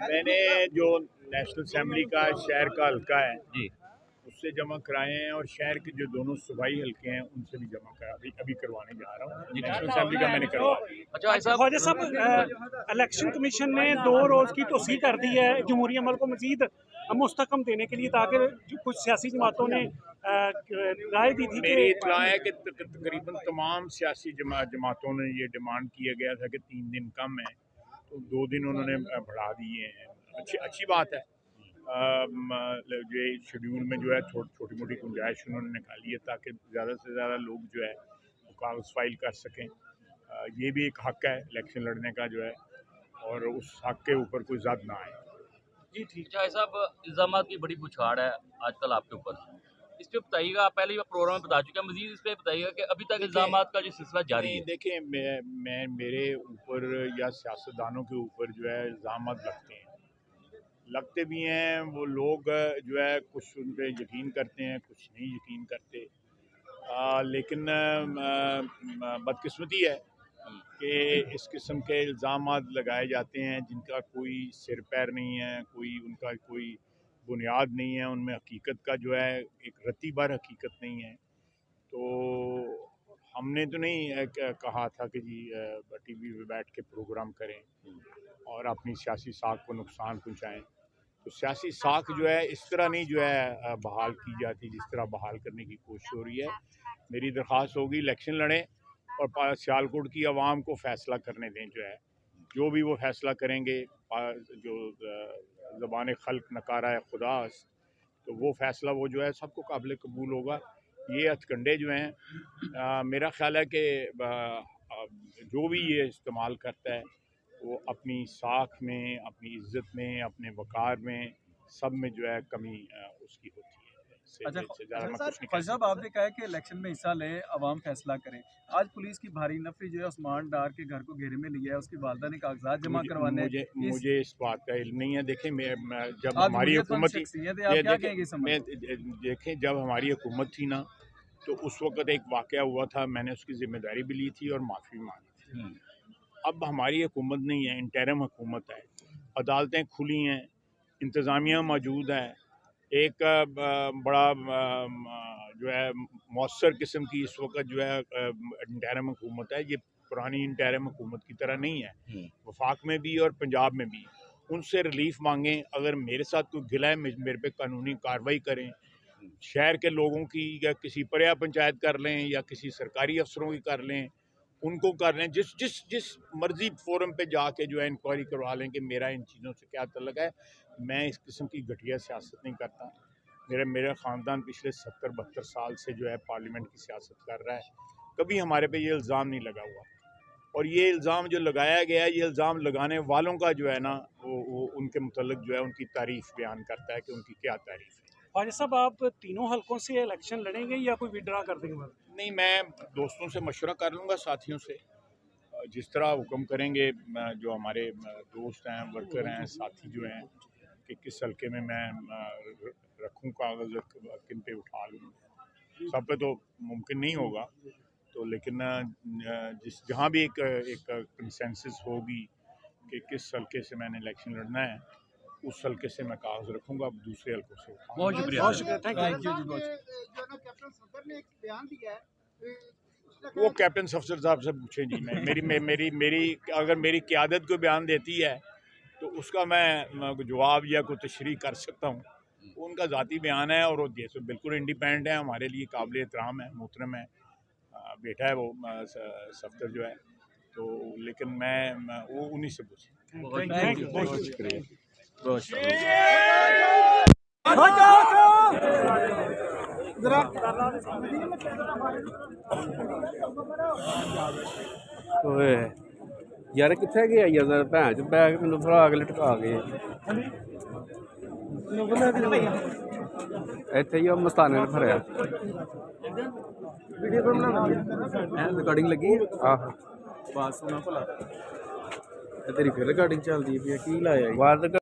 मैंने जो national assembly का शहर का हल्का है जी, उससे जमा कराए हैं और शहर के जो दोनों सूबाई हल्के हैं उनसे भी जमा करा अभी करवाने जा रहा हूँ। नेशनल असेंबली का मैंने करवा दिया। अच्छा ख्वाजा साहब, इलेक्शन कमीशन ने 2 रोज़ की तोसी कर दी है जमहूरी अमल को मजीद मुस्तकम देने के लिए, ताकि जो कुछ सियासी जमातों ने राय दी थी मेरी कि इत्तला है कि तकरीबन तमाम सियासी जमातों ने ये डिमांड किया गया था कि 3 दिन कम है, तो 2 दिन उन्होंने बढ़ा दिए हैं। अच्छी बात है। ये शेड्यूल में जो है छोटी मोटी गुंजाइश उन्होंने निकाली है ताकि ज़्यादा से ज़्यादा लोग जो है वो कागज़ फाइल कर सकें। ये भी एक हक़ है इलेक्शन लड़ने का जो है, और उस हक़ के ऊपर कोई ज़द ना आए। जी ठीक। अच्छा साहब, इल्ज़ाम की बड़ी बुछाड़ है आजकल आपके ऊपर, इस पे बताइएगा। आप पहले ही प्रोग्राम में बता चुके हैं, मजीद इस पे बताइएगा कि अभी तक इल्ज़ाम का जो सिलसिला जारी है। देखिए, मैं मेरे ऊपर या सियासतदानों के ऊपर जो है इल्ज़ाम लगते भी हैं। वो लोग जो है कुछ उन पे यकीन करते हैं, कुछ नहीं यकीन करते। लेकिन बदकिस्मती है कि इस किस्म के इल्ज़ामात लगाए जाते हैं जिनका कोई सिर पैर नहीं है, उनका कोई बुनियाद नहीं है, उनमें हकीकत का जो है एक रत्ती भर हकीकत नहीं है। तो हमने तो नहीं कहा था कि जी टीवी पे बैठ के प्रोग्राम करें और अपनी सियासी साख को नुकसान पहुंचाएं। तो सियासी साख जो है इस तरह नहीं जो है बहाल की जाती जिस तरह बहाल करने की कोशिश हो रही है। मेरी दरख्वास्त होगी इलेक्शन लड़ें और सियालकोट की आवाम को फ़ैसला करने दें। जो भी वो फ़ैसला करेंगे, जो ज़बान खल्क नकारा है खुदा, तो वो फ़ैसला वो जो है सबको काबिल कबूल होगा। ये हथकंडे जो हैं, मेरा ख्याल है कि जो भी ये इस्तेमाल करता है वो अपनी साख में, अपनी इज्जत में, अपने वक़ार में, सब में जो है कमी उसकी होती है। अच्छा ज़्यादा मैं कुछ नहीं कह ख्वाजा साहब, सकता। आपने कहा है कि इलेक्शन में हिस्सा लें, अवाम फैसला करें। आज पुलिस की भारी नफरी जो है उस्मान डार के घर को घेरे में लिया है, उसकी वालदा ने कागजात जमा करवाने। मुझे इस बात का इल्म नहीं है। देखें, जब आप हमारी हुकूमत थी, शख्सियत है, आप क्या कहेंगे इस संबंध में? देखें जब हमारी हुकूमत थी ना, तो उस वक़्त एक वाक़या हुआ था, मैंने उसकी ज़िम्मेदारी भी ली थी और माफ़ी भी मांगी थी। अब हमारी हुकूमत नहीं है, इंटरिम हुकूमत है, अदालतें खुली हैं, इंतज़ामिया मौजूद है, एक बड़ा जो है मौसर किस्म की इस वक्त जो है इंटरिम हुकूमत है। ये पुरानी इंटरिम हुकूमत की तरह नहीं है। वफाक में भी और पंजाब में भी उनसे रिलीफ मांगें। अगर मेरे साथ कोई गिला है, मेरे पे कानूनी कार्रवाई करें। शहर के लोगों की या किसी पर्या पंचायत कर लें या किसी सरकारी अफसरों की कर लें, उनको कर लें। जिस जिस जिस मर्जी फोरम पे जाके जो है इंक्वायरी करवा लें कि मेरा इन चीज़ों से क्या तल्लुक़ है। मैं इस किस्म की घटिया सियासत नहीं करता। मेरा ख़ानदान पिछले 70-72 साल से जो है पार्लियामेंट की सियासत कर रहा है। कभी हमारे पे ये इल्ज़ाम नहीं लगा हुआ, और ये इल्ज़ाम जो लगाया गया, ये इल्ज़ाम लगाने वालों का जो है ना, वो उनके मुतल्लिक़ जो है उनकी तारीफ़ बयान करता है कि उनकी क्या तारीफ़ है। ख्वाजा साहब, आप तीनों हलकों से इलेक्शन लड़ेंगे या कोई विड्रा कर देंगे? नहीं, मैं दोस्तों से मशवरा कर लूँगा, साथियों से, जिस तरह हुक्म करेंगे। जो हमारे दोस्त हैं, वर्कर हैं, साथी जो हैं, कि किस हल्के में मैं रखूँ कागज़, किन पे उठा लूँ। सब पे तो मुमकिन नहीं होगा, तो लेकिन जहाँ भी एक कंसेंसस होगी कि किस हल्के से मैंने इलेक्शन लड़ना है, उस हल्के से मैं कागज़ रखूँगा, दूसरे हल्कों से उठाऊँगा। बहुत शुक्रिया। Thank you. कैप्टन सफदर ने एक बयान दिया है, वो कैप्टन सफदर साहब से पूछें जी। मेरी अगर मेरी क़यादत को बयान देती है तो उसका मैं जवाब या कोई तशरीह कर सकता हूँ। उनका ज़ाती बयान है और वो बिल्कुल इंडिपेंडेंट है, हमारे लिए काबिल एहतराम है, मोहतरम है, बेटा है वो सफदर जो है। तो लेकिन मैं वो उन्हीं से पूछूँ। Thank you. बहुत शुक्रिया। ਓਏ ਯਾਰ ਕਿੱਥੇ ਗਿਆ ਯਾਰ ਭੈਣ ਚ ਬੈਗ ਮੈਨੂੰ ਫੜਾ ਕੇ ਲਟਕਾ ਗਏ ਇੱਥੇ ਹੀ ਉਹ ਮਸਤਾਨੇ ਨੇ ਫੜਿਆ ਵੀਡੀਓ ਬਣਾ ਰਿਕਾਰਡਿੰਗ ਲੱਗੀ ਆਹ ਬਾਤ ਸੁਣਾ ਭਲਾ ਤੇਰੀ ਫਿਰ ਰਿਕਾਰਡਿੰਗ ਚੱਲਦੀ ਪਈ ਕੀ ਲਾਇਆ